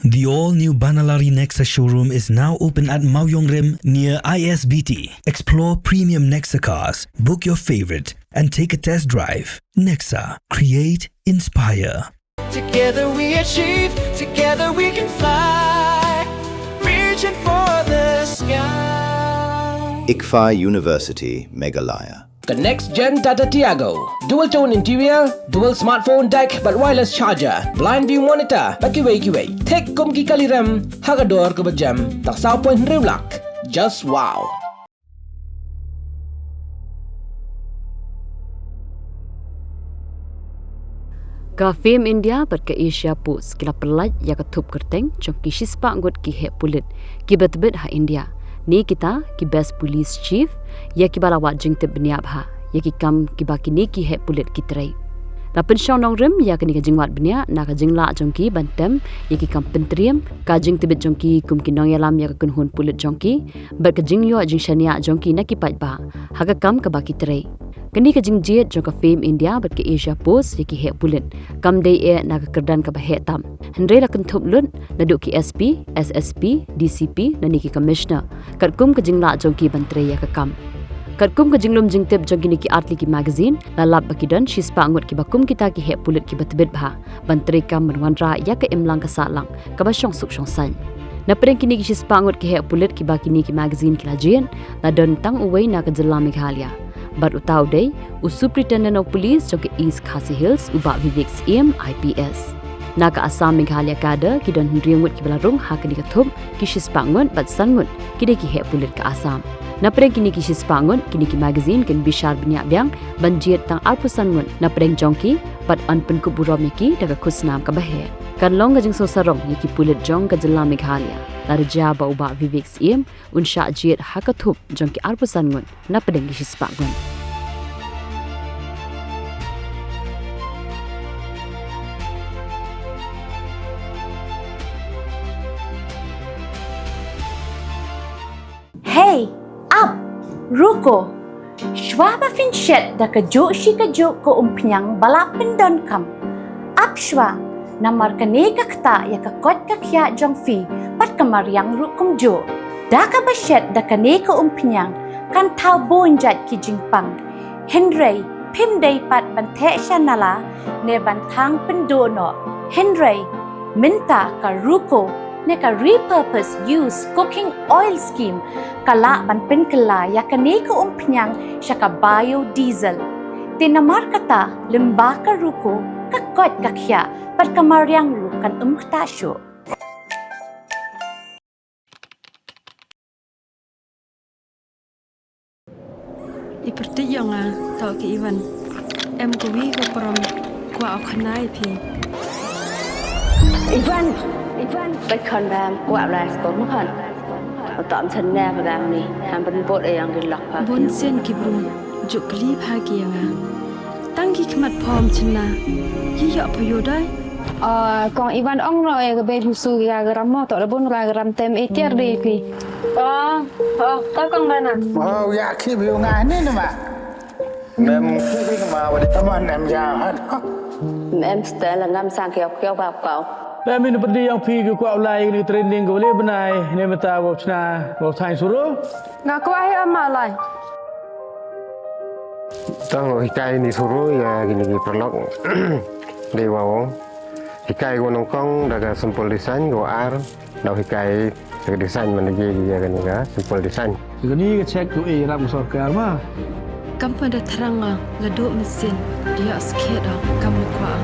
The all-new Banalari Nexa showroom is now open at Mauyongrim near ISBT. Explore premium Nexa cars, book your favorite, and take a test drive. Nexa. Create, inspire. Together we achieve, together we can fly, reaching for the sky. ICFA University, Meghalaya. The next gen Tata Tiago. Dual tone interior, dual smartphone deck but wireless charger, blind view monitor, bakiway. Tek kum ki kaliram, hagador ke bejam, tak sao point rewlak. Just wow. Ka Fame India bat ke Asia Post kila pelaj ya ka thup kerteng chom ki shispa ngot ki he pulit ki betbet ha India. Ni kita ki best police chief ya ki bala wat jing te bniab ha ya ki kam ki ba ki ni ki he pulit ki trai na pen shong nong rem ya ki ni ka jing wat bnia na ka jing la jong ki bantem ya ki kam pentriam ka jing te bet jong ki kum ki nong yalam ya ka kun hun pulit jong ki bat ka jing yo jing shania jong ki na ki pat ba ha ka kam ka ba ki trai kini ka jing jet jong ka Fame India bat ke Asia Post ya ki he pulit kam dei e na ka kerdan ka ba he tam henre la kan thup lut na du ki SP SSP DCP na ni ki commissioner kat kum ka jing la jong ki ban trai ya ka kam kat kum ka jing lum jing tep jong ki ni ki artli ki magazine la lap ba ki dan shispa ngot ki ba kum kita ki he pulit ki batbet bha ban trai kam ban ra ya ka imlang ka salang ka ba shong suk shong san na preng kini ki shispa ngot ki he pulit ki ba kini ki magazine ki la jien na don tang uwei na ka jilla Meghalaya but utau day Superintendent of Police jong ki East Khasi Hills uba Vivek CM IPS naga Assam Meghalaya kada ki don hendriangut ki belarung ha kini ka thup ki shispangun bat sangut ki de ki he pulit ka Assam na preng kini ki shispangun kini ki magazine ken bishar bnya byang banjiet tang arpusangun na preng jong ki bat anpen ku burom ki daga khusnam ka bahe kan long gajing so sarong ye ki pulit jong ka jilla Meghalaya larja ba uba Vivek CM unsha jiet ha ka thup jong ki arpusangun na preng ki shispangun Hey, up, ruko. Shwa ba fin shet da ka jo shi ka jo ko umpnyang balapin don kam. Up shwa, namar ka ne ka kta ya ka kot ka kya jong fi pat kamar yang rukum jo. Da ka ba shet da ka ne ka umpnyang kan tau bon jat ki jingpang. Henry, pim day pat ban the shanala ne ban thang pendo no. Henry, minta ka ruko ne ka repurpose use cooking oil scheme kala ban pen kala ya kane ka umpnyang siya ka biodiesel tinamar kata limba ka ruko ka kot ka kya par kamaryang rukan kta syo Iperti yang tau ki Ivan em ko wi ko prom ko au khanai phi Ivanไปคอนแรมกว่าลายสกอมคันตอมทันแน่พลังนี่ทำเป็นบทเองดิลักพา บนเส้นกิบรุงจุกลีพาเกียงตั้งกี่ขมัดพร้อมชนะยี่หยอกพยได้กองอีวันอ่องเราเองก็เป็นผู้สู้ยากระมอต่อระบนรายกระมเต็มเอเจอร์ดีพี่ก็กองกันน่ะอยากคิดวิวงานนี่นะมาแม่พี่ก็มาวันนี้ทำไมแม่ยาวฮะแม่สเตอร์ละงามสร้างเกี่ยวกับเก่า Kami ni pergi yang pergi ke Kuala ni training ke boleh benai ni mata wapsna wapsain suruh. Ngaku ayah amalai. Tang hikai ni suruh ya gini perlok dewa. Hikai gunung kong daga sempol desain go ar dah hikai segi desain mana je ya kan ya sempol desain. Segini ke cek tu ram sorkar mah. Kamu dah terang leduk mesin dia sikit dah kamu kuat.